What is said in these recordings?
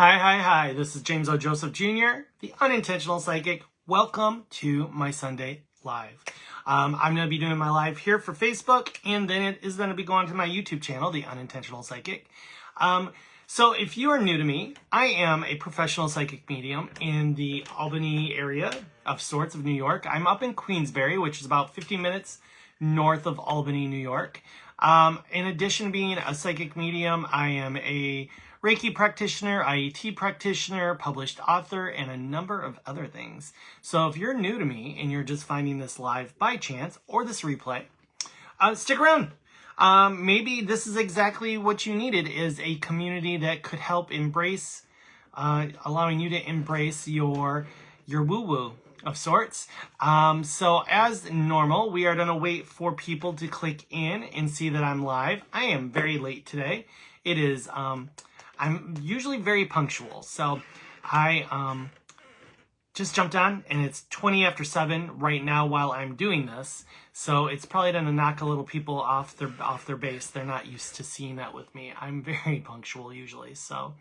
Hi. This is James O. Joseph Jr., the Unintentional Psychic. Welcome to my Sunday Live. I'm going to be doing my live here for Facebook, and then it is going to be going to my YouTube channel, the Unintentional Psychic. So if you are new to me, I am a professional psychic medium in the Albany area of sorts of New York. I'm up in Queensbury, which is about 15 minutes north of Albany, New York. In addition to being a psychic medium, I am a Reiki practitioner, IET practitioner, published author, and a number of other things. So if you're new to me and you're just finding this live by chance or this replay, stick around. Maybe this is exactly what you needed, is a community that could help embrace, allowing you to embrace your woo-woo of sorts. So as normal, we are going to wait for people to click in and see that I'm live. I am very late today. It is, I'm usually very punctual. So I just jumped on, and it's 20 after 7 right now while I'm doing this. So it's probably going to knock a little people off their base. They're not used to seeing that with me. I'm very punctual usually. So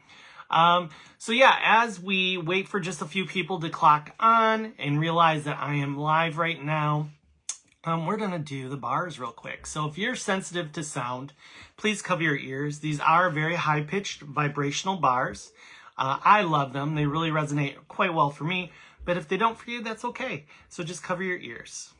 yeah, as we wait for just a few people to clock on and realize that I am live right now, we're going to do the bars real quick. So if you're sensitive to sound, please cover your ears. These are very high-pitched vibrational bars. I love them. They really resonate quite well for me. But if they don't for you, that's okay. So just cover your ears.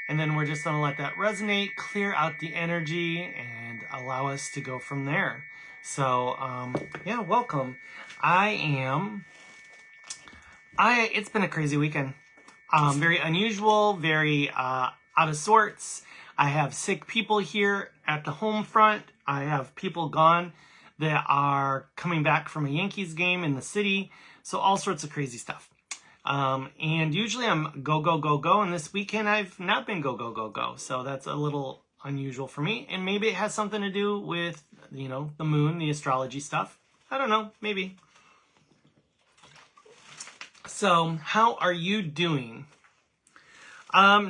And then we're just going to let that resonate, clear out the energy, and allow us to go from there. So, yeah, welcome. It's been a crazy weekend. Very unusual, very out of sorts. I have sick people here at the home front. I have people gone that are coming back from a Yankees game in the city. So all sorts of crazy stuff. And usually I'm go, and this weekend I've not been go. So that's a little unusual for me. And maybe it has something to do with, the moon, the astrology stuff. I don't know, maybe. So how are you doing?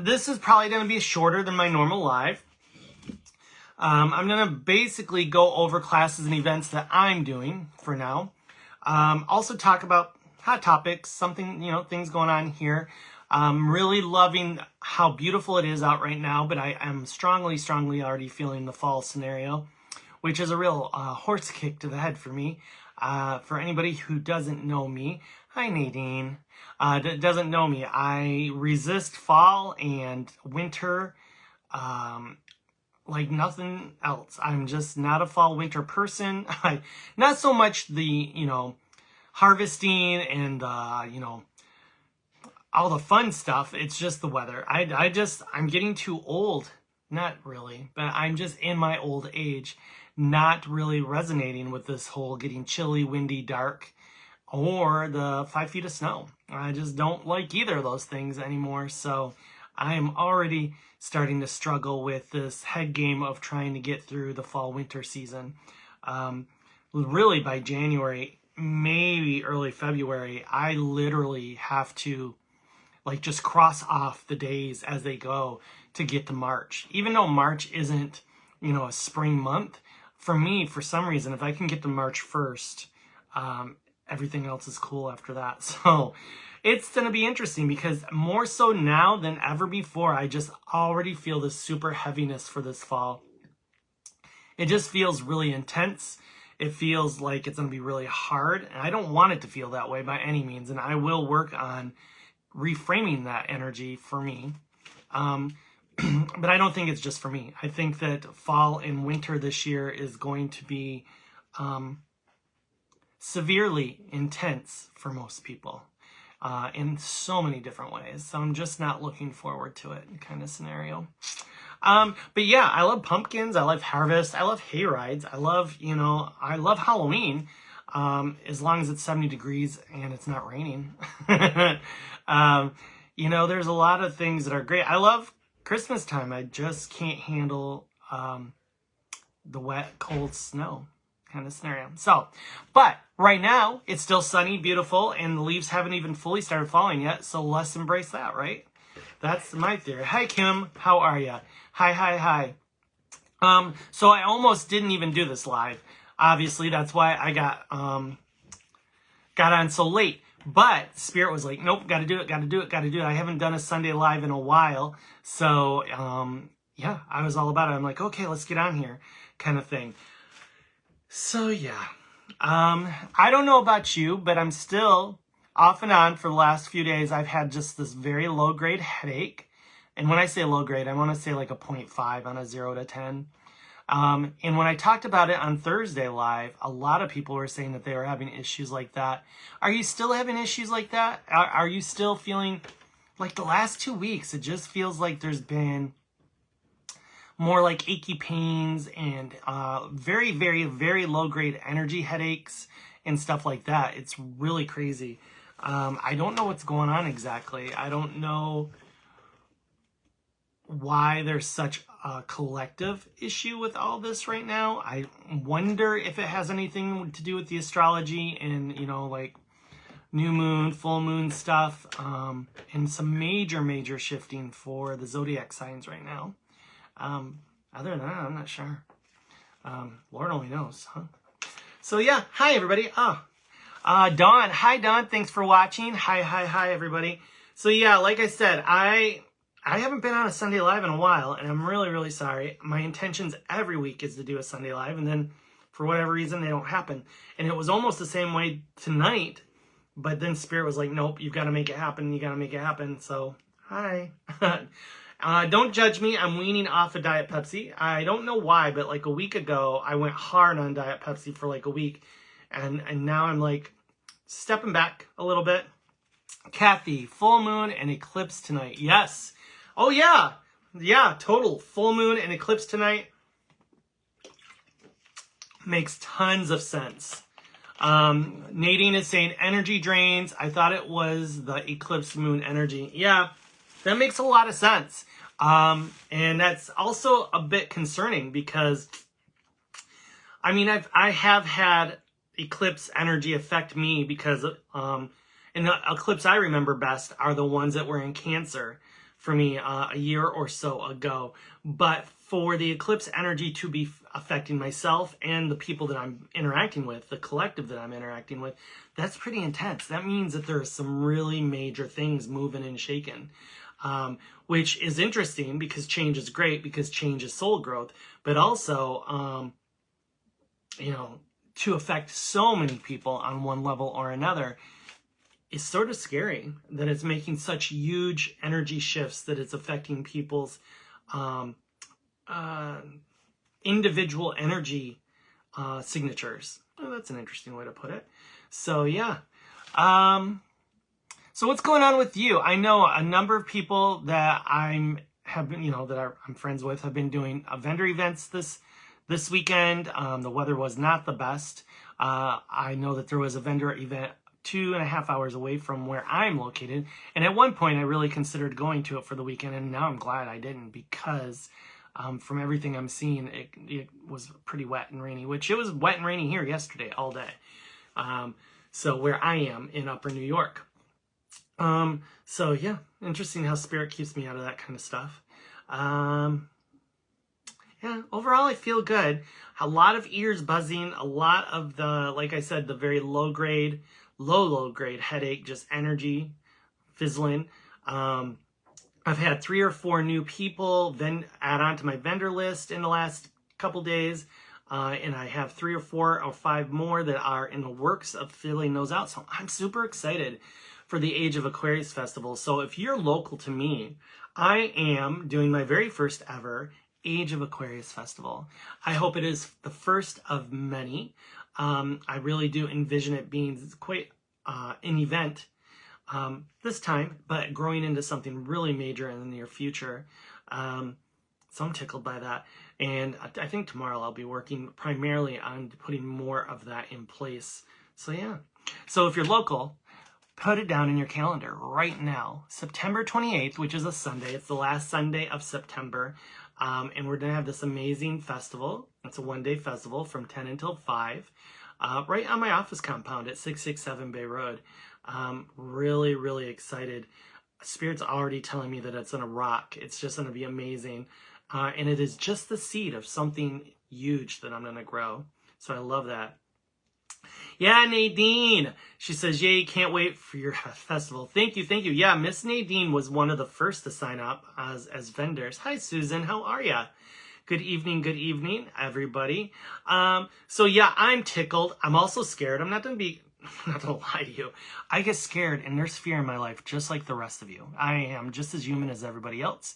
This is probably going to be shorter than my normal live. I'm going to basically go over classes and events that I'm doing for now. Also talk about hot topics, something, things going on here. I'm really loving how beautiful it is out right now, but I am strongly already feeling the fall scenario, which is a real horse kick to the head for me. For anybody who doesn't know me, hi Nadine, doesn't know me, I resist fall and winter like nothing else. I'm just not a fall winter person. Not so much the, harvesting and, all the fun stuff. It's just the weather. I'm getting too old. Not really, but I'm just in my old age, not really resonating with this whole getting chilly, windy, dark, or the 5 feet of snow. I just don't like either of those things anymore. So I am already starting to struggle with this head game of trying to get through the fall winter season. Really by January, maybe early February, I literally have to just cross off the days as they go to get to March. Even though March isn't, a spring month, for me, for some reason, if I can get to March 1st, everything else is cool after that. So it's going to be interesting because more so now than ever before, I just already feel this super heaviness for this fall. It just feels really intense. It feels like it's going to be really hard. And I don't want it to feel that way by any means. And I will work on reframing that energy for me. But I don't think it's just for me. I think that fall and winter this year is going to be severely intense for most people in so many different ways. So I'm just not looking forward to it kind of scenario. But yeah, I love pumpkins. I love harvest. I love hay rides. I love, I love Halloween. As long as it's 70 degrees and it's not raining. There's a lot of things that are great. I love Christmas time. I just can't handle the wet, cold snow kind of scenario. So, but right now it's still sunny, beautiful, and the leaves haven't even fully started falling yet. So let's embrace that, right? That's my theory. Hi, Kim. How are you? Hi. So I almost didn't even do this live. Obviously, that's why I got on so late. But Spirit was like, nope, got to do it. I haven't done a Sunday live in a while. So, yeah, I was all about it. I'm like, okay, let's get on here kind of thing. So, yeah. I don't know about you, but I'm still off and on for the last few days. I've had just this very low grade headache. And when I say low grade, I want to say like a 0.5 on a 0 to 10. And when I talked about it on Thursday live, a lot of people were saying that they were having issues like that. Are you still having issues like that? Are you still feeling like the last 2 weeks, it just feels like there's been more like achy pains and very, very, very low grade energy headaches and stuff like that. It's really crazy. I don't know what's going on exactly. I don't know why there's such a collective issue with all this right now. I wonder if it has anything to do with the astrology and, you know, like new moon, full moon stuff, and some major shifting for the zodiac signs right now. Other than that, I'm not sure. Lord only knows, huh? So yeah, hi everybody. Dawn. Hi Dawn, thanks for watching. Hi everybody. So yeah, like I said, I haven't been on a Sunday live in a while, and I'm really sorry. My intentions every week is to do a Sunday live, and then for whatever reason, they don't happen. And it was almost the same way tonight, but then Spirit was like, nope, you've got to make it happen. You got to make it happen. So, hi. Don't judge me. I'm weaning off of Diet Pepsi. I don't know why, but like a week ago, I went hard on Diet Pepsi for like a week. And now I'm like stepping back a little bit. Kathy, full moon and eclipse tonight. Yes. Oh, yeah. Yeah, total. Full moon and eclipse tonight. Makes tons of sense. Nadine is saying energy drains. I thought it was the eclipse moon energy. Yeah, that makes a lot of sense. And that's also a bit concerning because, I mean, I have had eclipse energy affect me because, and the eclipse I remember best are the ones that were in Cancer for me a year or so ago. But for the eclipse energy to be affecting myself and the people that I'm interacting with, the collective that I'm interacting with, that's pretty intense. That means that there are some really major things moving and shaking, which is interesting because change is great, because change is soul growth, but also, you know, to affect so many people on one level or another, it's sort of scary that it's making such huge energy shifts that it's affecting people's individual energy signatures. Oh, that's an interesting way to put it. So yeah. So what's going on with you? I know a number of people that I'm friends with have been doing vendor events this weekend. The weather was not the best. I know that there was a vendor event 2.5 hours away from where I'm located. And at one point I really considered going to it for the weekend, and now I'm glad I didn't, because from everything I'm seeing, it was pretty wet and rainy, which it was wet and rainy here yesterday all day. So where I am in Upper New York. So yeah, interesting how Spirit keeps me out of that kind of stuff. Yeah, overall I feel good. A lot of ears buzzing, a lot of the, like I said, the very low grade headache, just energy fizzling. I've had 3 or 4 new people then add on to my vendor list in the last couple days. And I have 3 or 4 or 5 more that are in the works of filling those out. So I'm super excited for the Age of Aquarius Festival. So if you're local to me, I am doing my very first ever Age of Aquarius Festival. I hope it is the first of many. I really do envision it being quite an event this time, but growing into something really major in the near future. So I'm tickled by that. And I think tomorrow I'll be working primarily on putting more of that in place. So yeah. So if you're local, put it down in your calendar right now. September 28th, which is a Sunday. It's the last Sunday of September. And we're going to have this amazing festival. It's a one-day festival from 10 until 5. Right on my office compound at 667 Bay Road. Really excited. Spirit's already telling me that it's going to rock. It's just going to be amazing. And it is just the seed of something huge that I'm going to grow. So I love that. Yeah, Nadine. She says, yay, can't wait for your festival. Thank you, thank you. Yeah, Miss Nadine was one of the first to sign up as vendors. Hi, Susan. How are ya? Good evening, everybody. So yeah, I'm tickled. I'm also scared. I'm not gonna lie to you. I get scared, and there's fear in my life, just like the rest of you. I am just as human as everybody else.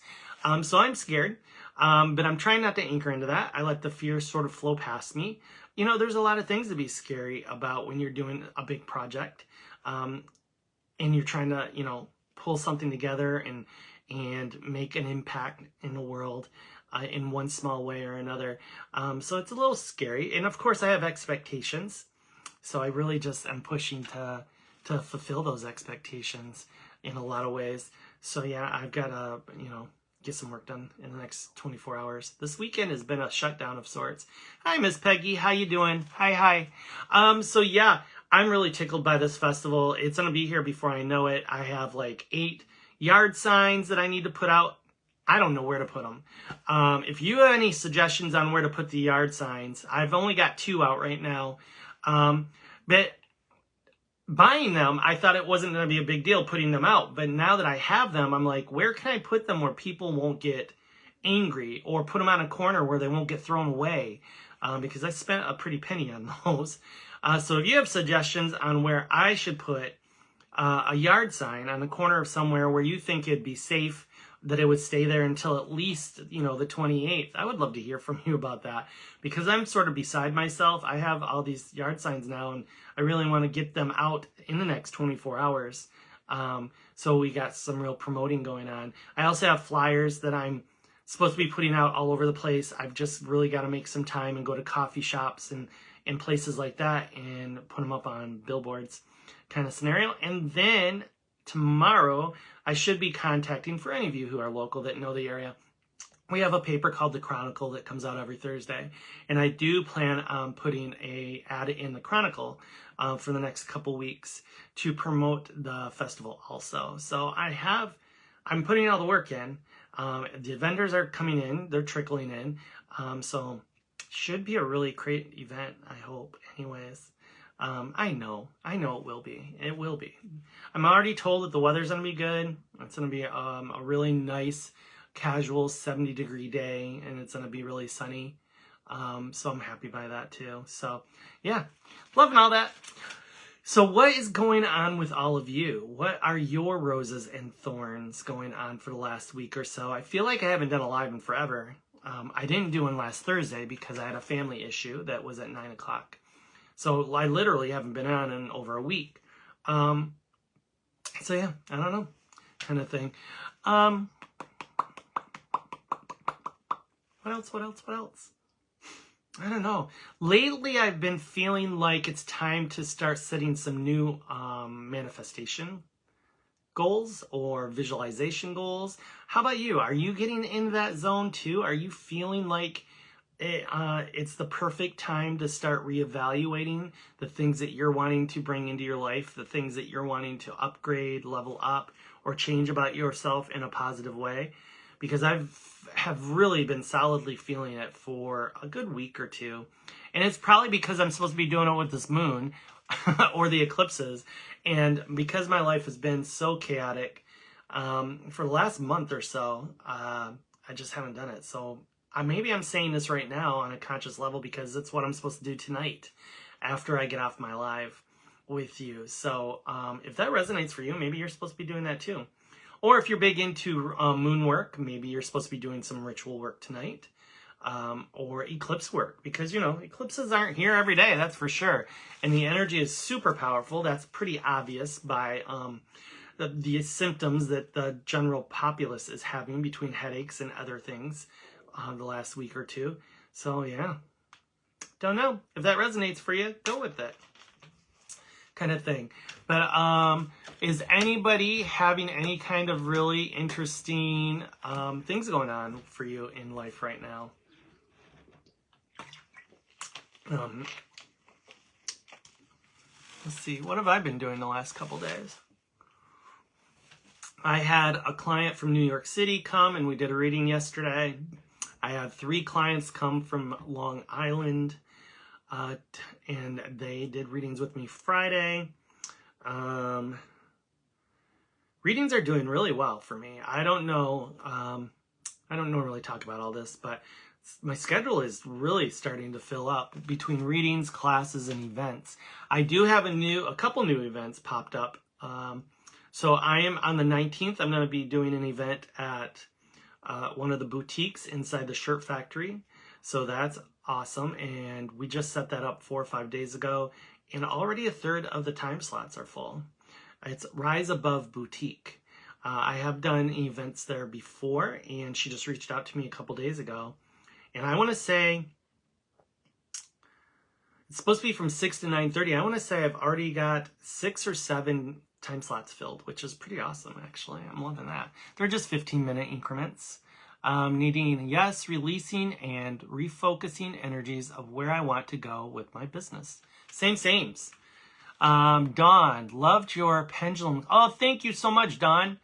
So I'm scared, but I'm trying not to anchor into that. I let the fear sort of flow past me. You know, there's a lot of things to be scary about when you're doing a big project, and you're trying to, you know, pull something together and make an impact in the world. In one small way or another. So it's a little scary. And of course I have expectations. So I really just am pushing to fulfill those expectations in a lot of ways. So yeah, I've got to, you know, get some work done in the next 24 hours. This weekend has been a shutdown of sorts. Hi, Miss Peggy. How you doing? Hi. So yeah, I'm really tickled by this festival. It's going to be here before I know it. I have like 8 yard signs that I need to put out. I don't know where to put them. If you have any suggestions on where to put the yard signs, I've only got 2 out right now. But buying them, I thought it wasn't going to be a big deal putting them out. But now that I have them, I'm like, where can I put them where people won't get angry, or put them on a corner where they won't get thrown away? Because I spent a pretty penny on those. So if you have suggestions on where I should put a yard sign on the corner of somewhere where you think it'd be safe, that it would stay there until at least, you know, the 28th. I would love to hear from you about that, because I'm sort of beside myself. I have all these yard signs now, and I really want to get them out in the next 24 hours. So we got some real promoting going on. I also have flyers that I'm supposed to be putting out all over the place. I've just really got to make some time and go to coffee shops and places like that and put them up on billboards kind of scenario. And then tomorrow, I should be contacting, for any of you who are local that know the area, we have a paper called The Chronicle that comes out every Thursday. And I do plan on putting an ad in The Chronicle for the next couple weeks to promote the festival also. So I'm putting all the work in. The vendors are coming in, they're trickling in. So should be a really great event, I hope, anyways. I know it will be. It will be. I'm already told that the weather's going to be good. It's going to be a really nice, casual 70-degree day, and it's going to be really sunny. So I'm happy by that too. So yeah, loving all that. So what is going on with all of you? What are your roses and thorns going on for the last week or so? I feel like I haven't done a live in forever. I didn't do one last Thursday because I had a family issue that was at 9 o'clock. So I literally haven't been on in over a week. So yeah, I don't know, kind of thing. What else? I don't know. Lately, I've been feeling like it's time to start setting some new manifestation goals or visualization goals. How about you? Are you getting in that zone too? Are you feeling like it's the perfect time to start reevaluating the things that you're wanting to bring into your life, the things that you're wanting to upgrade, level up, or change about yourself in a positive way? Because have really been solidly feeling it for a good week or two. And it's probably because I'm supposed to be doing it with this moon or the eclipses. And because my life has been so chaotic for the last month or so, I just haven't done it. So maybe I'm saying this right now on a conscious level because it's what I'm supposed to do tonight after I get off my live with you. So if that resonates for you, maybe you're supposed to be doing that too. Or if you're big into moon work, maybe you're supposed to be doing some ritual work tonight. Or eclipse work, because, you know, eclipses aren't here every day, that's for sure. And the energy is super powerful. That's pretty obvious by the symptoms that the general populace is having between headaches and other things the last week or two. So yeah, don't know. If that resonates for you, go with it, kind of thing. But is anybody having any kind of really interesting things going on for you in life right now? Let's see, what have I been doing the last couple days? I had a client from New York City come and we did a reading yesterday. I had 3 clients come from Long Island, and they did readings with me Friday. Readings are doing really well for me. I don't know, I don't normally talk about all this, but my schedule is really starting to fill up between readings, classes, and events. I do have a couple new events popped up. So I am on the 19th, I'm going to be doing an event at one of the boutiques inside the Shirt Factory. So that's awesome. And we just set that up 4 or 5 days ago. And already a third of the time slots are full. It's Rise Above Boutique. I have done events there before, and she just reached out to me a couple days ago. And I want to say, it's supposed to be from 6 to 9:30. I want to say I've already got 6 or 7 time slots filled, which is pretty awesome, actually. I'm loving that. They're just 15-minute increments. Needing, yes, releasing and refocusing energies of where I want to go with my business. Sames. Dawn, loved your pendulum. Oh, thank you so much, Dawn.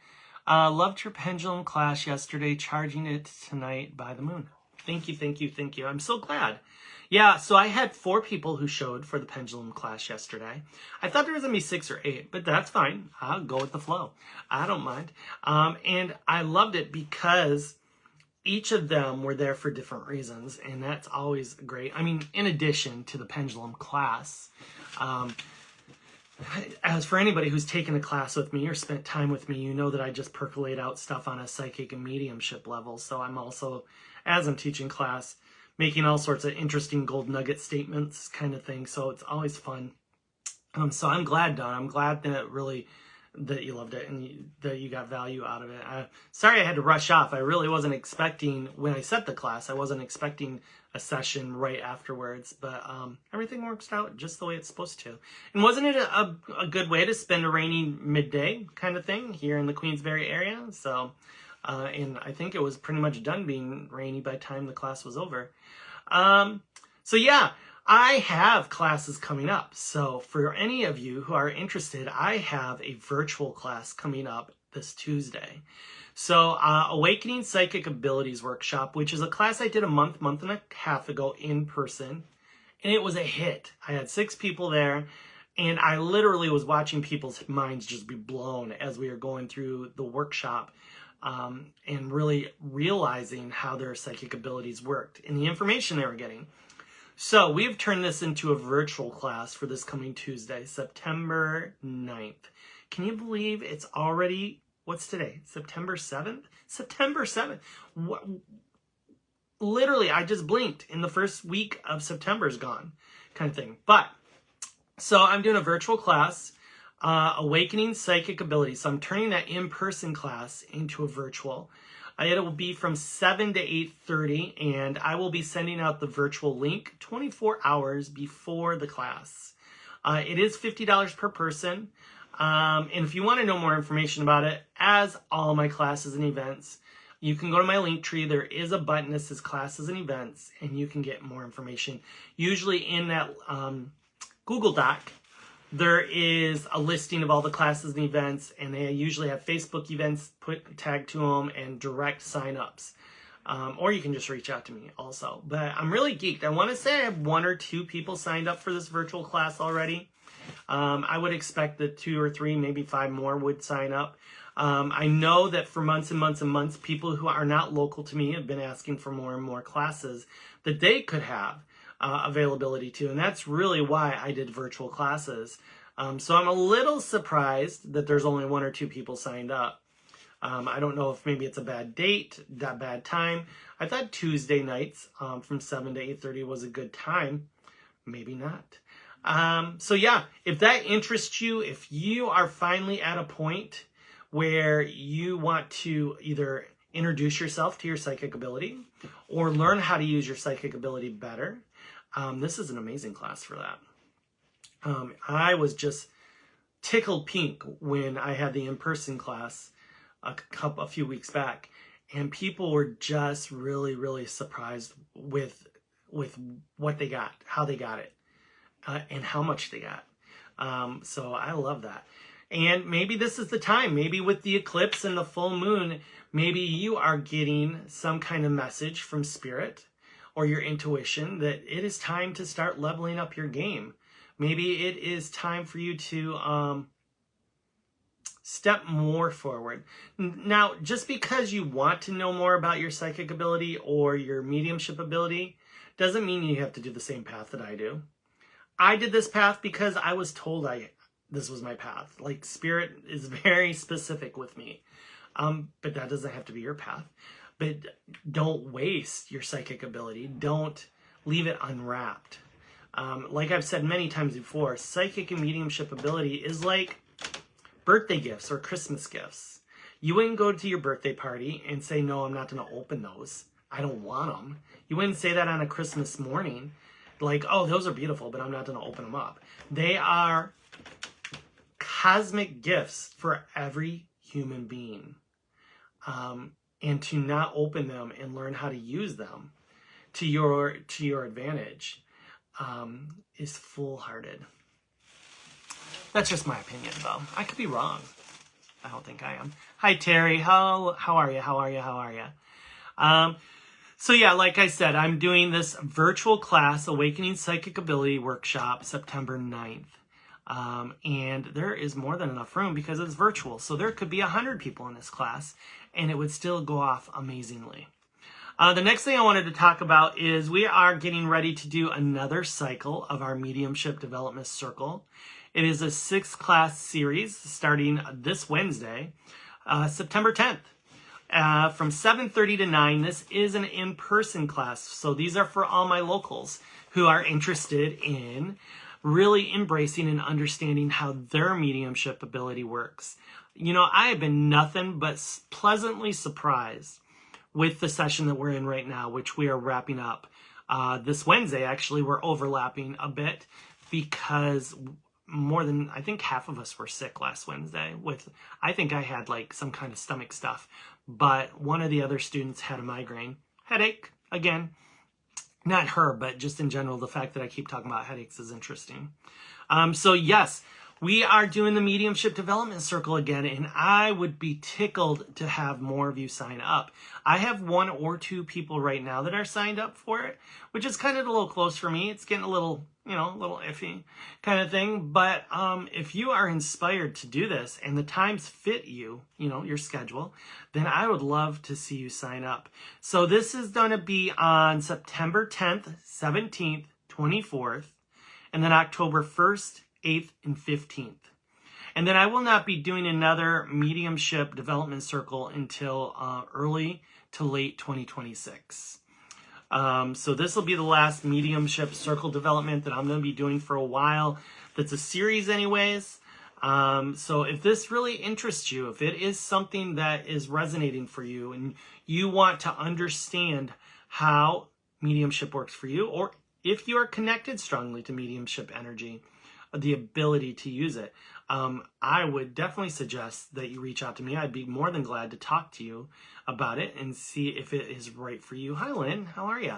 Loved your pendulum class yesterday, charging it tonight by the moon. Thank you. I'm so glad. Yeah, so I had 4 people who showed for the pendulum class yesterday. I thought there was going to be 6 or 8, but that's fine. I'll go with the flow. I don't mind. And I loved it because each of them were there for different reasons, and that's always great. I mean, in addition to the pendulum class, as for anybody who's taken a class with me or spent time with me, you know that I just percolate out stuff on a psychic and mediumship level. So I'm also, as I'm teaching class, making all sorts of interesting gold nugget statements kind of thing. So it's always fun. So I'm glad, Don. I'm glad that you loved it and that you got value out of it. Sorry I had to rush off. I really wasn't expecting, when I set the class, I wasn't expecting a session right afterwards, but everything works out just the way it's supposed to. And wasn't it a good way to spend a rainy midday kind of thing here in the Queensbury area? So, and I think it was pretty much done being rainy by the time the class was over. So yeah, I have classes coming up. So for any of you who are interested, I have a virtual class coming up this Tuesday. So Awakening Psychic Abilities Workshop, which is a class I did a month and a half ago in person. And it was a hit. I had 6 people there. And I literally was watching people's minds just be blown as we were going through the workshop. And really realizing how their psychic abilities worked and the information they were getting. So we've turned this into a virtual class for this coming Tuesday, September 9th. Can you believe it's already, what's today? September 7th? September 7th. Literally, I just blinked and the first week of September is gone, kind of thing. But, so I'm doing a virtual class, Awakening Psychic Abilities. So I'm turning that in-person class into a virtual. It will be from 7 to 8:30, and I will be sending out the virtual link 24 hours before the class. It is $50 per person, and if you want to know more information about it, as all my classes and events, you can go to my link tree. There is a button that says classes and events, and you can get more information. Usually in that Google Doc, there is a listing of all the classes and events, and they usually have Facebook events tagged to them and direct sign-ups. Or you can just reach out to me also. But I'm really geeked. I want to say I have 1 or 2 people signed up for this virtual class already. I would expect that 2 or 3, maybe 5 more would sign up. I know that for months and months, people who are not local to me have been asking for more and more classes that they could have availability to. And that's really why I did virtual classes. So I'm a little surprised that there's only 1 or 2 people signed up. I don't know if maybe it's a bad date, that bad time. I thought Tuesday nights from 7 to 8:30 was a good time. Maybe not. So yeah, if that interests you, if you are finally at a point where you want to either introduce yourself to your psychic ability or learn how to use your psychic ability better, this is an amazing class for that. I was just tickled pink when I had the in-person class a few weeks back, and people were just really surprised with what they got, how they got it, and how much they got. So I love that. And maybe this is the time. Maybe with the eclipse and the full moon, maybe you are getting some kind of message from spirit or your intuition that it is time to start leveling up your game. Maybe it is time for you to step more forward. Now, just because you want to know more about your psychic ability or your mediumship ability doesn't mean you have to do the same path that I do. I did this path because I was told this was my path. Like, spirit is very specific with me. But that doesn't have to be your path. But don't waste your psychic ability. Don't leave it unwrapped. Like I've said many times before, psychic and mediumship ability is like birthday gifts or Christmas gifts. You wouldn't go to your birthday party and say, no, I'm not going to open those. I don't want them. You wouldn't say that on a Christmas morning. Like, oh, those are beautiful, but I'm not going to open them up. They are cosmic gifts for every human being. And to not open them and learn how to use them to your advantage is foolhardy. That's just my opinion, though. I could be wrong. I don't think I am. Hi, Terry. How are you? So yeah, like I said, I'm doing this virtual class, Awakening Psychic Ability Workshop, September 9th. And there is more than enough room because it's virtual. So there could be 100 people in this class and it would still go off amazingly. The next thing I wanted to talk about is we are getting ready to do another cycle of our Mediumship Development Circle. It is a 6-class series starting this Wednesday, September 10th. From 7:30 to 9, this is an in-person class. So these are for all my locals who are interested in really embracing and understanding how their mediumship ability works. You know, I have been nothing but pleasantly surprised with the session that we're in right now, which we are wrapping up this Wednesday. Actually, we're overlapping a bit because more than, I think half of us were sick last Wednesday I think I had like some kind of stomach stuff, but one of the other students had a migraine headache. Again, not her, but just in general, the fact that I keep talking about headaches is interesting. So yes, we are doing the Mediumship Development Circle again, and I would be tickled to have more of you sign up. I have 1 or 2 people right now that are signed up for it, which is kind of a little close for me. It's getting a little, a little iffy kind of thing. But if you are inspired to do this and the times fit you, your schedule, then I would love to see you sign up. So this is going to be on September 10th, 17th, 24th, and then October 1st, 8th, and 15th. And then I will not be doing another Mediumship Development Circle until early to late 2026. So this will be the last Mediumship Circle development that I'm going to be doing for a while. That's a series anyways. So if this really interests you, if it is something that is resonating for you and you want to understand how mediumship works for you, or if you are connected strongly to mediumship energy, the ability to use it, I would definitely suggest that you reach out to me. I'd be more than glad to talk to you about it and see if it is right for you. Hi, Lynn. How are you?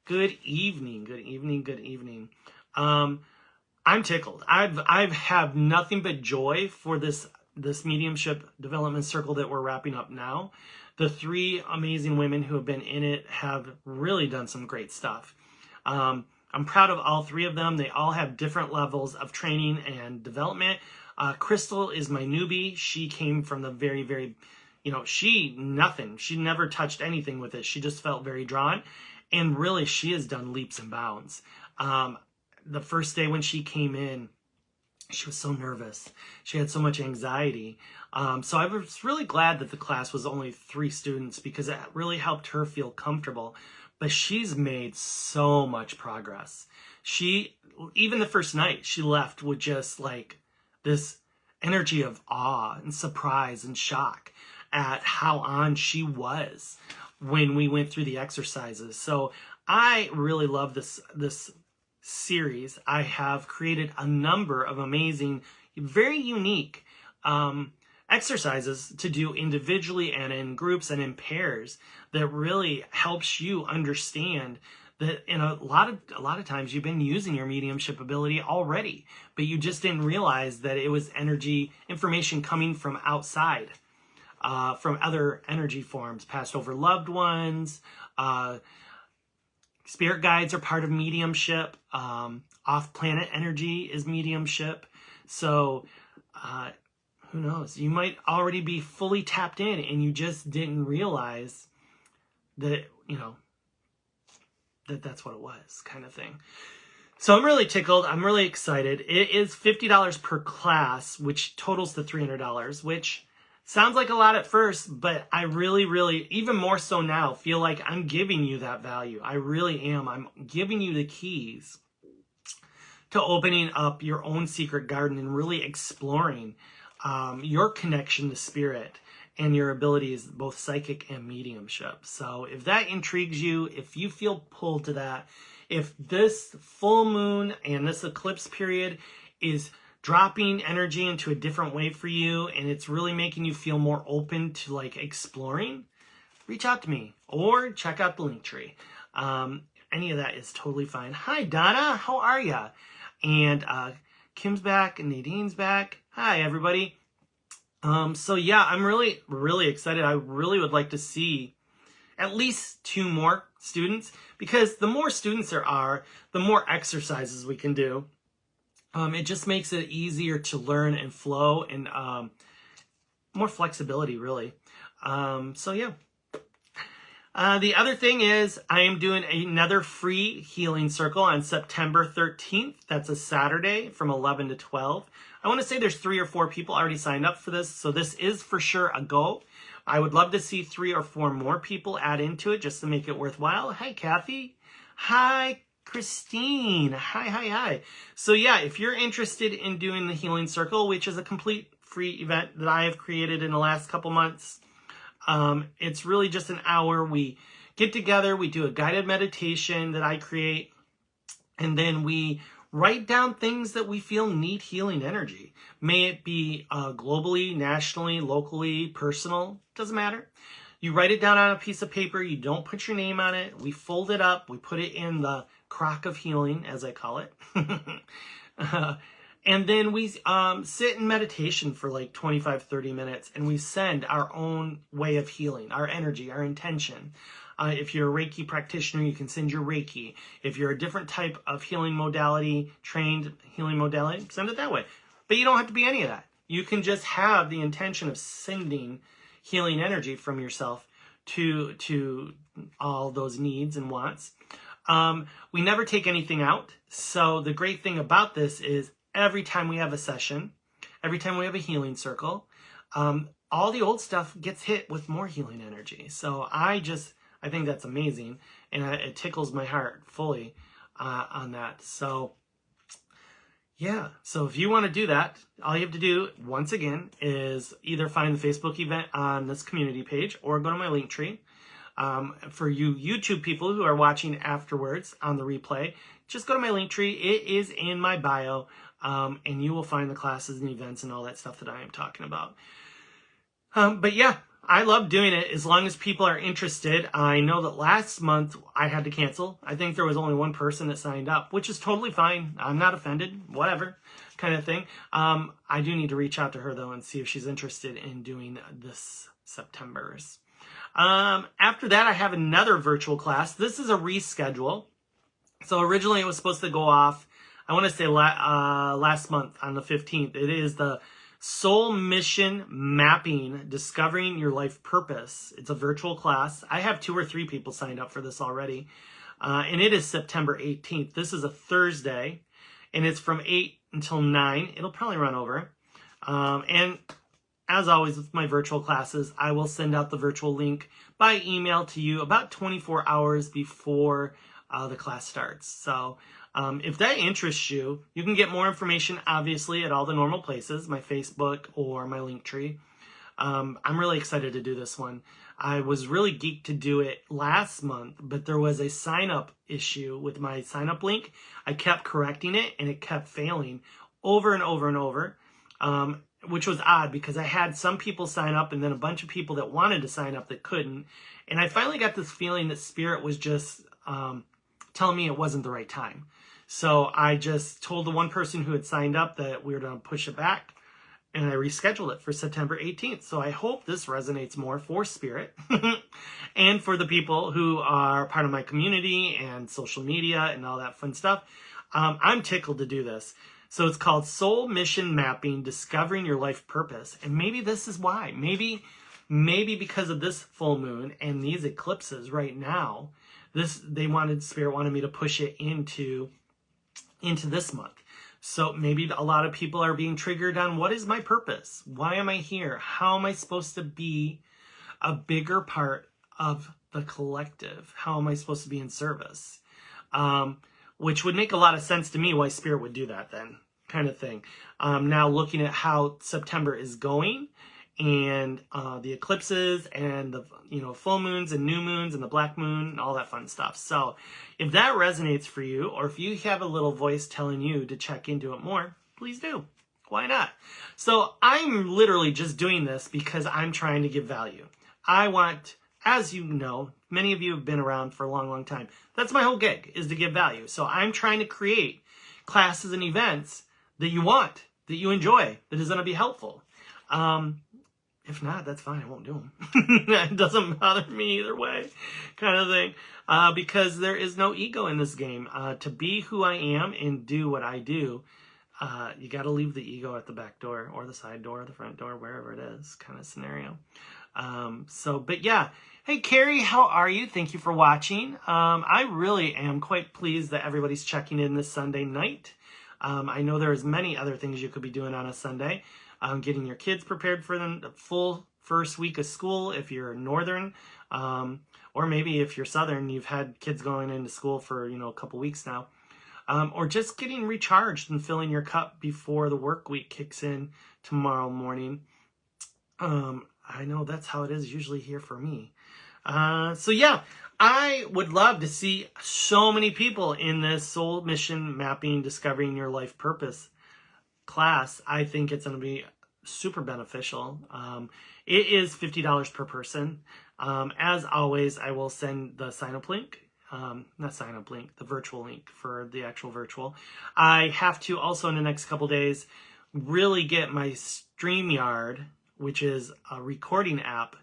Good evening. Good evening. Good evening. I'm tickled. I have nothing but joy for this Mediumship Development Circle that we're wrapping up now. The 3 amazing women who have been in it have really done some great stuff. I'm proud of all 3 of them. They all have different levels of training and development. Crystal is my newbie. She came from the very, very, she never touched anything with it. She just felt very drawn. And really, she has done leaps and bounds. The first day when she came in, she was so nervous. She had so much anxiety. So I was really glad that the class was only 3 students because it really helped her feel comfortable. But she's made so much progress. Even the first night, she left with just like this energy of awe and surprise and shock at how on she was when we went through the exercises. So I really love this series. I have created a number of amazing, very unique exercises to do individually and in groups and in pairs that really helps you understand that in a lot of times you've been using your mediumship ability already, but you just didn't realize that it was energy information coming from outside, from other energy forms, passed over loved ones. Spirit guides are part of mediumship. Off-planet energy is mediumship. So who knows? You might already be fully tapped in and you just didn't realize that, that's what it was, kind of thing. So I'm really tickled. I'm really excited. It is $50 per class, which totals to $300, which sounds like a lot at first, but I really, really, even more so now, feel like I'm giving you that value. I really am. I'm giving you the keys to opening up your own secret garden and really exploring your connection to spirit and your abilities, both psychic and mediumship. So if that intrigues you, if you feel pulled to that, if this full moon and this eclipse period is dropping energy into a different way for you and it's really making you feel more open to like exploring, reach out to me or check out the link tree. Any of that is totally fine. Hi, Donna. How are ya? And Kim's back and Nadine's back. Hi, everybody. So yeah, I'm really, really excited. I really would like to see at least 2 more students, because the more students there are, the more exercises we can do. It just makes it easier to learn and flow, and more flexibility, really. So yeah. The other thing is I am doing another free healing circle on September 13th. That's a Saturday from 11 to 12. I want to say there's 3 or 4 people already signed up for this, so this is for sure a go. I would love to see 3 or 4 more people add into it just to make it worthwhile. Hi, Kathy. Hi, Christine. Hi. So yeah, if you're interested in doing the healing circle, which is a complete free event that I have created in the last couple months, it's really just an hour. We get together, we do a guided meditation that I create, and then we write down things that we feel need healing energy. May it be globally, nationally, locally, personal, doesn't matter. You write it down on a piece of paper. You don't put your name on it. We fold it up. We put it in the crock of healing, as I call it. And then we sit in meditation for like 25, 30 minutes, and we send our own way of healing, our energy, our intention. If you're a Reiki practitioner, you can send your Reiki. If you're a different type of healing modality, trained healing modality, send it that way. But you don't have to be any of that. You can just have the intention of sending healing energy from yourself to all those needs and wants. We never take anything out. So the great thing about this is every time we have a session, every time we have a healing circle, all the old stuff gets hit with more healing energy. So I think that's amazing, and it tickles my heart fully on that. So yeah, so if you want to do that, all you have to do, once again, is either find the Facebook event on this community page or go to my link tree. For you YouTube people who are watching afterwards on the replay, just go to my link tree. It is in my bio, and you will find the classes and events and all that stuff that I am talking about. But yeah, I love doing it as long as people are interested. I know that last month I had to cancel. I think there was only 1 person that signed up, which is totally fine. I'm not offended, whatever kind of thing. I do need to reach out to her though and see if she's interested in doing this September's. After that, I have another virtual class. This is a reschedule. So originally it was supposed to go off, I want to say last month on the 15th. It is the Soul Mission Mapping, Discovering Your Life Purpose. It's a virtual class. I have 2 or 3 people signed up for this already. And it is September 18th. This is a Thursday, and it's from 8 until 9. It'll probably run over. And as always with my virtual classes, I will send out the virtual link by email to you about 24 hours before the class starts. So if that interests you, you can get more information, obviously, at all the normal places, my Facebook or my link tree. I'm really excited to do this one. I was really geeked to do it last month, but there was a sign-up issue with my sign-up link. I kept correcting it, and it kept failing over and over and over, which was odd because I had some people sign up and then a bunch of people that wanted to sign up that couldn't. And I finally got this feeling that Spirit was just telling me it wasn't the right time. So I just told the one person who had signed up that we were going to push it back, and I rescheduled it for September 18th. So I hope this resonates more for Spirit and for the people who are part of my community and social media and all that fun stuff. I'm tickled to do this. So it's called Soul Mission Mapping, Discovering Your Life Purpose. And maybe this is why. Maybe because of this full moon and these eclipses right now, Spirit wanted me to push it into this month. So maybe a lot of people are being triggered on what is my purpose? Why am I here? How am I supposed to be a bigger part of the collective? How am I supposed to be in service? Which would make a lot of sense to me why Spirit would do that then, kind of thing. Now looking at how September is going, and the eclipses and the full moons and new moons and the black moon and all that fun stuff. So if that resonates for you, or if you have a little voice telling you to check into it more, please do. Why not? So I'm literally just doing this because I'm trying to give value. I want, as you know, many of you have been around for a long, long time. That's my whole gig, is to give value. So I'm trying to create classes and events that you want, that you enjoy, that is going to be helpful. If not, that's fine. I won't do them. It doesn't bother me either way, kind of thing. Because there is no ego in this game. To be who I am and do what I do, you got to leave the ego at the back door or the side door or the front door, wherever it is, kind of scenario. But yeah. Hey, Carrie, how are you? Thank you for watching. I really am quite pleased that everybody's checking in this Sunday night. I know there's many other things you could be doing on a Sunday. Getting your kids prepared for the full first week of school if you're northern, or maybe if you're southern, you've had kids going into school for a couple weeks now, or just getting recharged and filling your cup before the work week kicks in tomorrow morning. I know that's how it is usually here for me. So yeah, I would love to see so many people in this Soul Mission Mapping, Discovering Your Life Purpose class. I think it's going to be super beneficial. It is $50 per person. As always, I will send the sign-up link. Not sign-up link, the virtual link for the actual virtual. I have to also in the next couple days really get my StreamYard, which is a recording app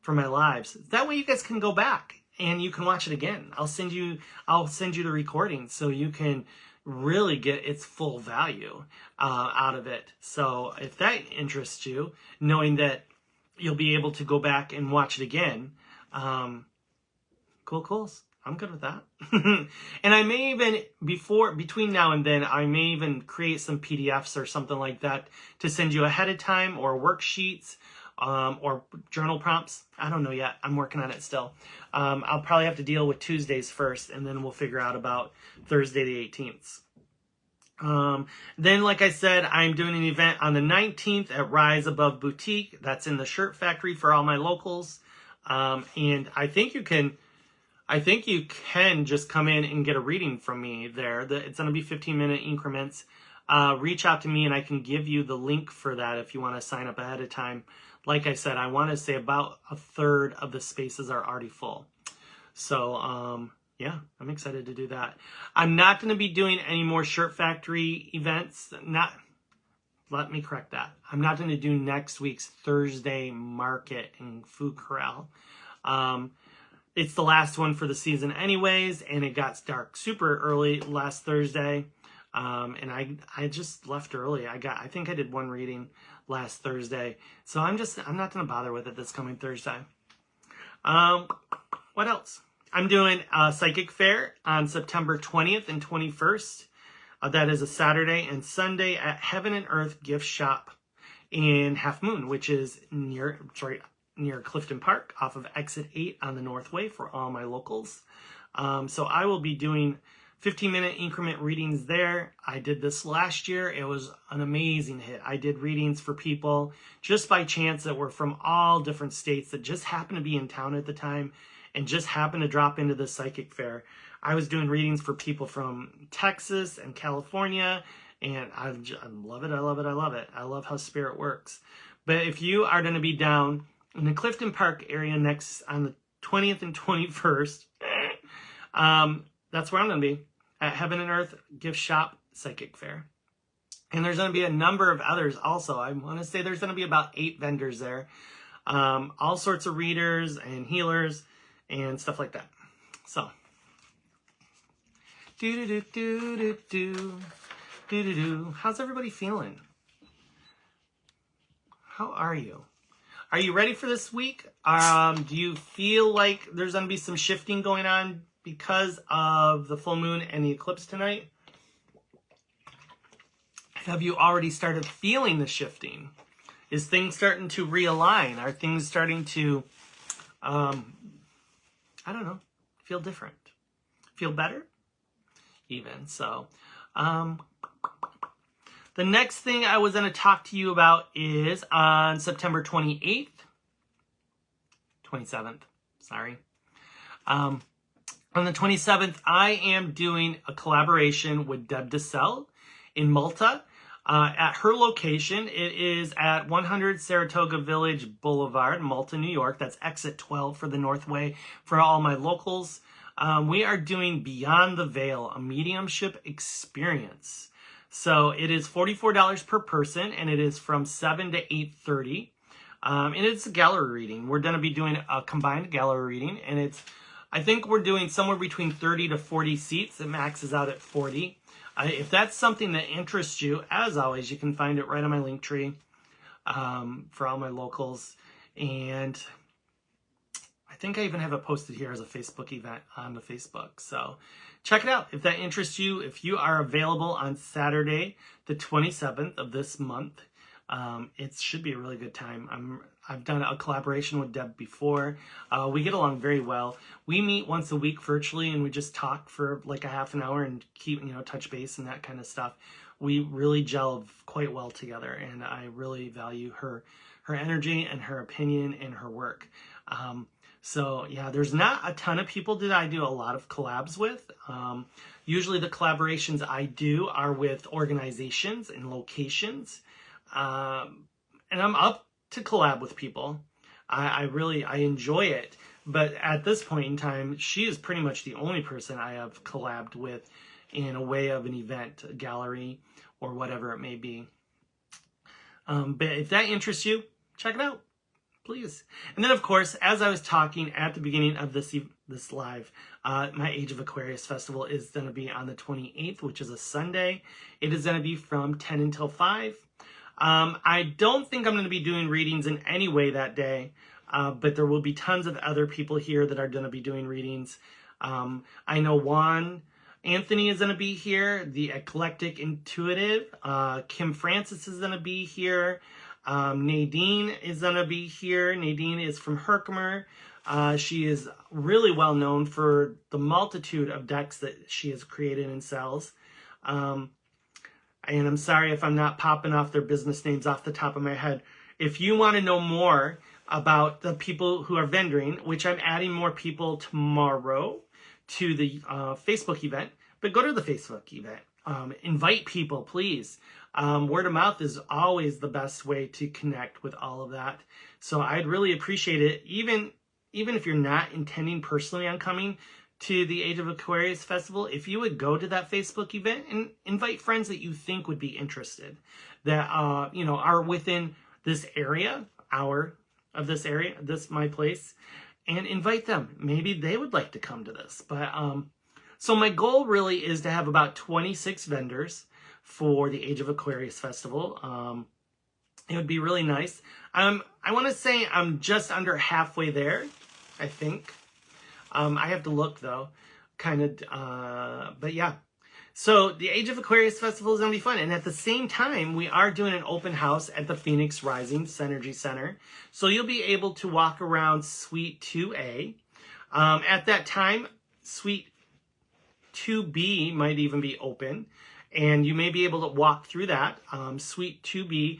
for my lives. That way you guys can go back and you can watch it again. I'll send you the recording so you can really get its full value out of it. So if that interests you, knowing that you'll be able to go back and watch it again, cool. I'm good with that. And I may even, between now and then, I may even create some PDFs or something like that to send you ahead of time, or worksheets, or journal prompts. I don't know yet. I'm working on it still. I'll probably have to deal with Tuesdays first, and then we'll figure out about Thursday the 18th. Then, like I said, I'm doing an event on the 19th at Rise Above Boutique. That's in the Shirt Factory for all my locals. And I think you can just come in and get a reading from me there. It's going to be 15-minute increments. Reach out to me and I can give you the link for that if you want to sign up ahead of time. Like I said, I want to say about a third of the spaces are already full. So, yeah, I'm excited to do that. I'm not going to be doing any more Shirt Factory events. Let me correct that. I'm not going to do next week's Thursday market in Food Corral. It's the last one for the season anyways, and it got dark super early last Thursday. And I just left early. I think I did one reading last Thursday. So I'm not going to bother with it this coming Thursday. What else? I'm doing a psychic fair on September 20th and 21st. That is a Saturday and Sunday at Heaven and Earth Gift Shop in Half Moon, which is near Clifton Park off of Exit 8 on the Northway for all my locals. So I will be doing 15-minute increment readings there. I did this last year. It was an amazing hit. I did readings for people just by chance that were from all different states that just happened to be in town at the time and just happened to drop into the psychic fair. I was doing readings for people from Texas and California, and I love it. I love it. I love it. I love how spirit works. But if you are going to be down in the Clifton Park area next on the 20th and 21st, that's where I'm going to be, at Heaven and Earth Gift Shop Psychic Fair. And there's going to be a number of others also. I want to say there's going to be about 8 vendors there. All sorts of readers and healers and stuff like that. So, how's everybody feeling? How are you? Are you ready for this week? Do you feel like there's going to be some shifting going on because of the full moon and the eclipse tonight? Have you already started feeling the shifting? Is things starting to realign? Are things starting to, I don't know, feel different? Feel better? Even. So, the next thing I was going to talk to you about is on September 27th, sorry. On the 27th, I am doing a collaboration with Deb DeSalle in Malta. At her location, it is at 100 Saratoga Village Boulevard, Malta, New York. That's exit 12 for the Northway for all my locals. We are doing Beyond the Veil, a mediumship experience. So it is $44 per person, and it is from 7 to 8:30. And it's a gallery reading. We're going to be doing a combined gallery reading, and I think we're doing somewhere between 30 to 40 seats. It maxes out at 40. If that's something that interests you, as always, you can find it right on my link tree for all my locals. And I think I even have it posted here as a Facebook event on the Facebook. So check it out if that interests you. If you are available on Saturday, the 27th of this month, it should be a really good time. I've done a collaboration with Deb before. We get along very well. We meet once a week virtually, and we just talk for like a half an hour and keep, touch base and that kind of stuff. We really gel quite well together, and I really value her energy and her opinion and her work. So yeah, there's not a ton of people that I do a lot of collabs with. Usually the collaborations I do are with organizations and locations. And I'm up to collab with people. I enjoy it. But at this point in time, she is pretty much the only person I have collabed with in a way of an event, a gallery, or whatever it may be. But if that interests you, check it out, please. And then, of course, as I was talking at the beginning of this live, my Age of Aquarius Festival is going to be on the 28th, which is a Sunday. It is going to be from 10 until 5. I don't think I'm going to be doing readings in any way that day, but there will be tons of other people here that are going to be doing readings. I know Juan Anthony is going to be here, the Eclectic Intuitive. Kim Francis is going to be here. Nadine is going to be here. Nadine is from Herkimer. She is really well known for the multitude of decks that she has created and sells. And I'm sorry if I'm not popping off their business names off the top of my head. If you want to know more about the people who are vendoring, which I'm adding more people tomorrow to the Facebook event, but go to the Facebook event. Invite people, please. Word of mouth is always the best way to connect with all of that. So I'd really appreciate it, even if you're not intending personally on coming to the Age of Aquarius Festival, if you would go to that Facebook event and invite friends that you think would be interested, that are within this area, my place, and invite them. Maybe they would like to come to this. But so my goal really is to have about 26 vendors for the Age of Aquarius Festival. It would be really nice. I want to say I'm just under halfway there, I think. I have to look though, but yeah. So the Age of Aquarius Festival is going to be fun. And at the same time, we are doing an open house at the Pheonix Rising Synergy Center. So you'll be able to walk around Suite 2A. At that time, Suite 2B might even be open. And you may be able to walk through that. Suite 2B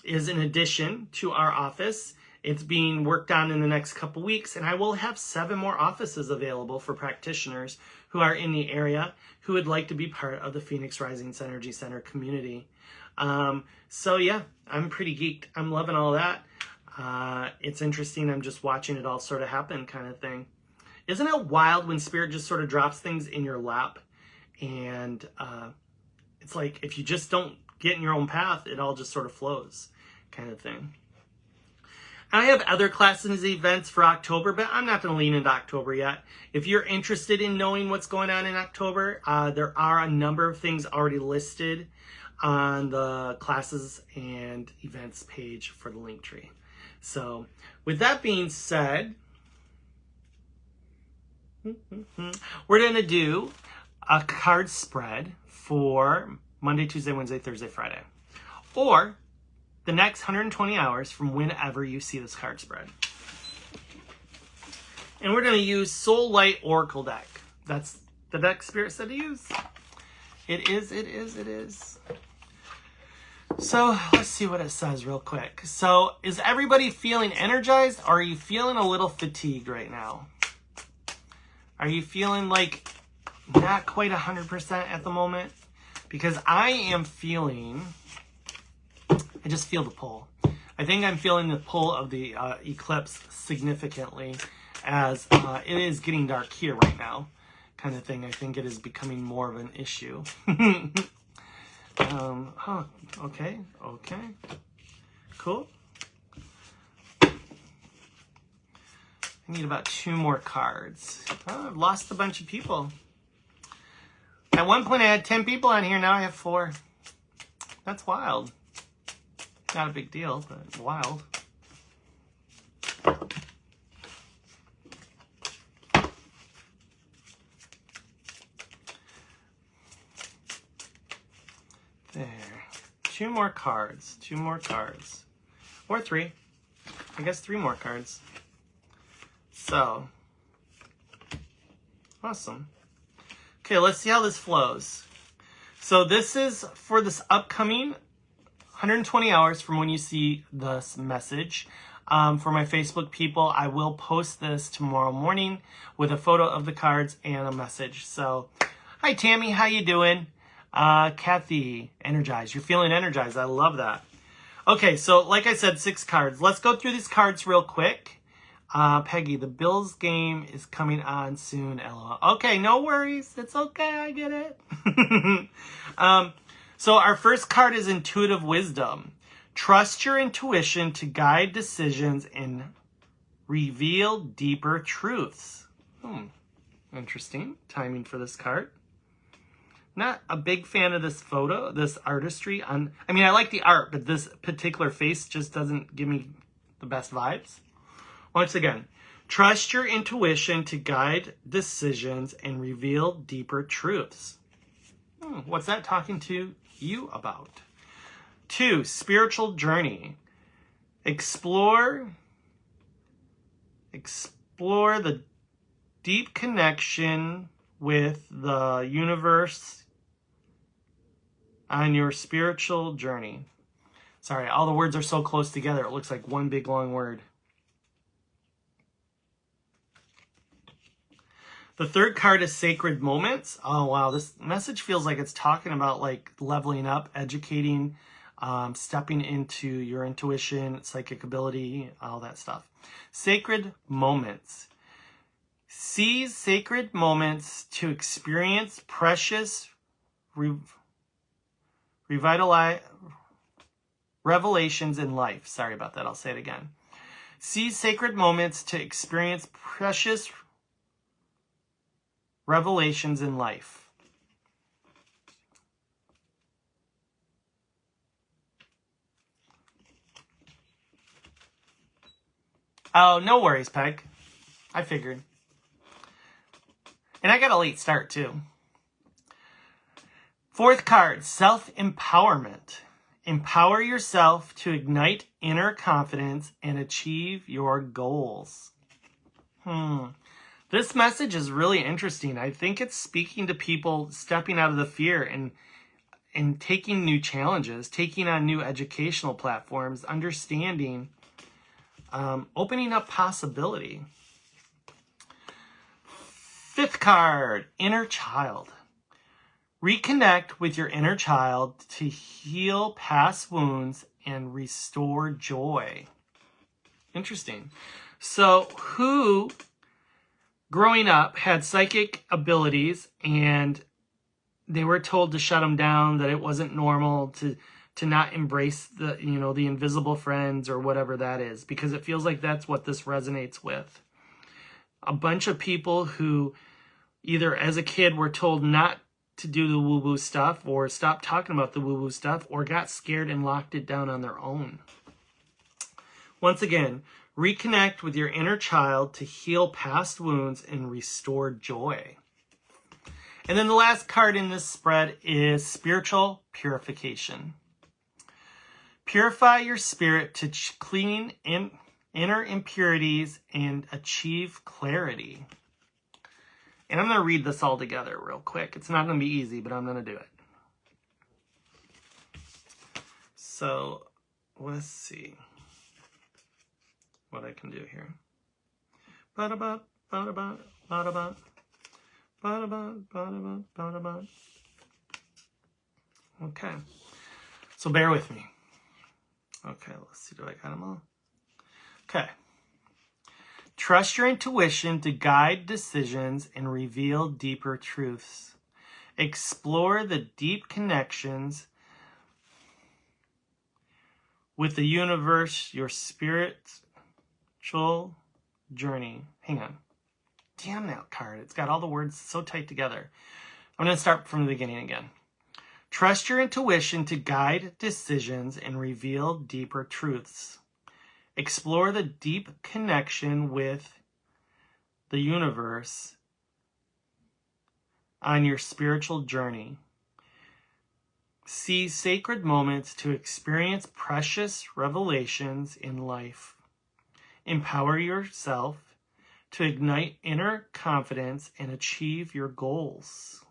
is an addition to our office. It's being worked on in the next couple weeks, and I will have 7 more offices available for practitioners who are in the area who would like to be part of the Pheonix Rising Synergy Center community. So yeah, I'm pretty geeked. I'm loving all that. It's interesting. I'm just watching it all sort of happen kind of thing. Isn't it wild when Spirit just sort of drops things in your lap? And it's like if you just don't get in your own path, it all just sort of flows, kind of thing. I have other classes and events for October, but I'm not going to lean into October yet. If you're interested in knowing what's going on in October, there are a number of things already listed on the classes and events page for the Linktree. So with that being said, we're going to do a card spread for Monday, Tuesday, Wednesday, Thursday, Friday, or the next 120 hours from whenever you see this card spread. And we're going to use Soul Light Oracle deck. That's the deck Spirit said to use. It is. So let's see what it says real quick. So is everybody feeling energized, or are you feeling a little fatigued right now? Are you feeling like not quite 100% at the moment? Because I am feeling... I just feel the pull. I think I'm feeling the pull of the eclipse significantly as it is getting dark here right now, kind of thing. I think it is becoming more of an issue. Okay. Cool. I need about 2 more cards. Oh, I've lost a bunch of people. At one point I had 10 people on here, now I have 4. That's wild. Not a big deal, but wild. There. 2 more cards. 2 more cards. Or 3. I guess 3 more cards. So. Awesome. Okay, let's see how this flows. So this is for this upcoming 120 hours from when you see this message. For my Facebook people, I will post this tomorrow morning with a photo of the cards and a message. So, hi Tammy, how you doing? Kathy, energized. You're feeling energized. I love that. Okay, so like I said, 6 cards. Let's go through these cards real quick. Peggy, the Bills game is coming on soon, LOL. Okay, no worries. It's okay, I get it. So our first card is Intuitive Wisdom. Trust your intuition to guide decisions and reveal deeper truths. Interesting timing for this card. Not a big fan of this photo, this artistry. I mean, I like the art, but this particular face just doesn't give me the best vibes. Once again, trust your intuition to guide decisions and reveal deeper truths. What's that talking to you about? 2, spiritual journey. Explore the deep connection with the universe on your spiritual journey. Sorry, all the words are so close together. It looks like one big long word. The third card is Sacred Moments. Oh, wow. This message feels like it's talking about like leveling up, educating, stepping into your intuition, psychic ability, all that stuff. Sacred Moments. Seize sacred moments to experience precious revelations in life. Sorry about that. I'll say it again. Seize sacred moments to experience precious revelations in life. Oh, no worries, Peg. I figured. And I got a late start, too. 4th card, self-empowerment. Empower yourself to ignite inner confidence and achieve your goals. This message is really interesting. I think it's speaking to people stepping out of the fear and taking new challenges, taking on new educational platforms, understanding, opening up possibility. 5th card, inner child. Reconnect with your inner child to heal past wounds and restore joy. Interesting. So who growing up had psychic abilities, and they were told to shut them down, that it wasn't normal to not embrace the, you know, the invisible friends or whatever that is, because it feels like that's what this resonates with. A bunch of people who either as a kid were told not to do the woo-woo stuff, or stop talking about the woo-woo stuff, or got scared and locked it down on their own. Once again, reconnect with your inner child to heal past wounds and restore joy. And then the last card in this spread is spiritual purification. Purify your spirit to clean inner impurities and achieve clarity. And I'm going to read this all together real quick. It's not going to be easy, but I'm going to do it. So let's see what I can do here. Ba-da-ba, ba-da-ba, ba-da-ba, ba-da-ba, ba-da-ba, ba-da-ba. Okay, so bear with me. Okay, let's see, do I got them all? Okay. Trust your intuition to guide decisions and reveal deeper truths. Explore the deep connections with the universe, your spiritual journey. Hang on. Damn that card. It's got all the words so tight together. I'm going to start from the beginning again. Trust your intuition to guide decisions and reveal deeper truths. Explore the deep connection with the universe on your spiritual journey. See sacred moments to experience precious revelations in life. Empower yourself to ignite inner confidence and achieve your goals.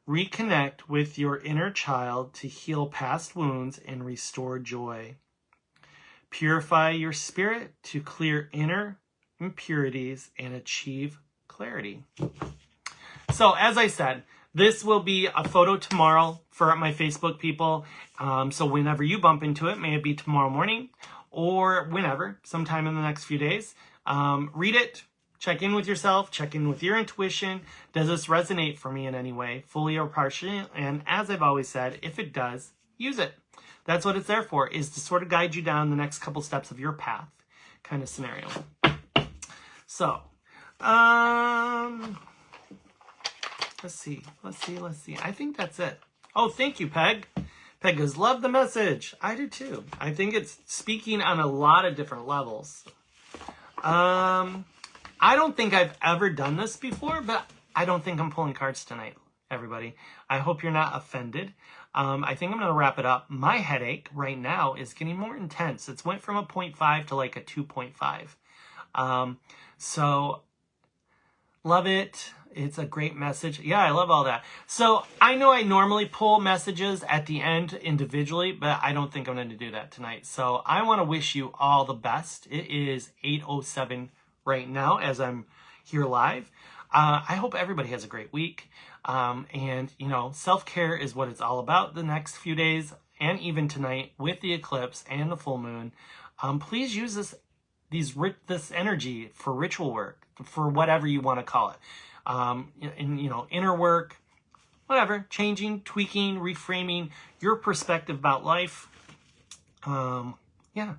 Reconnect with your inner child to heal past wounds and restore joy. Purify your spirit to clear inner impurities and achieve clarity. So, as I said, this will be a photo tomorrow for my Facebook people. So whenever you bump into it, may it be tomorrow morning or whenever, sometime in the next few days, read it, check in with yourself, check in with your intuition. Does this resonate for me in any way, fully or partially? And as I've always said, if it does, use it. That's what it's there for, is to sort of guide you down the next couple steps of your path kind of scenario. So, let's see. I think that's it. Oh, thank you, Peg. Peg goes, love the message. I do too. I think it's speaking on a lot of different levels. I don't think I've ever done this before, but I don't think I'm pulling cards tonight, everybody. I hope you're not offended. I think I'm going to wrap it up. My headache right now is getting more intense. It's went from a 0.5 to like a 2.5. So, love it. It's a great message. Yeah, I love all that. So, I know I normally pull messages at the end individually, but I don't think I'm going to do that tonight. So, I want to wish you all the best. It is 8:07 right now as I'm here live. I hope everybody has a great week. And, you know, self-care is what it's all about the next few days and even tonight with the eclipse and the full moon. Please use this energy for ritual work, for whatever you want to call it. Inner work, whatever, changing, tweaking, reframing your perspective about life. Yeah,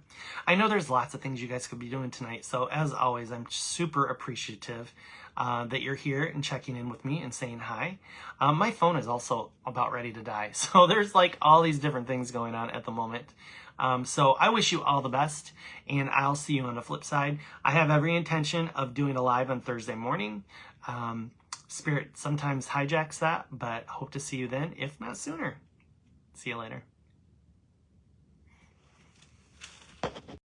I know there's lots of things you guys could be doing tonight. So as always, I'm super appreciative that you're here and checking in with me and saying hi. My phone is also about ready to die. So there's like all these different things going on at the moment. So I wish you all the best, and I'll see you on the flip side. I have every intention of doing a live on Thursday morning. Spirit sometimes hijacks that, but hope to see you then, if not sooner. See you later.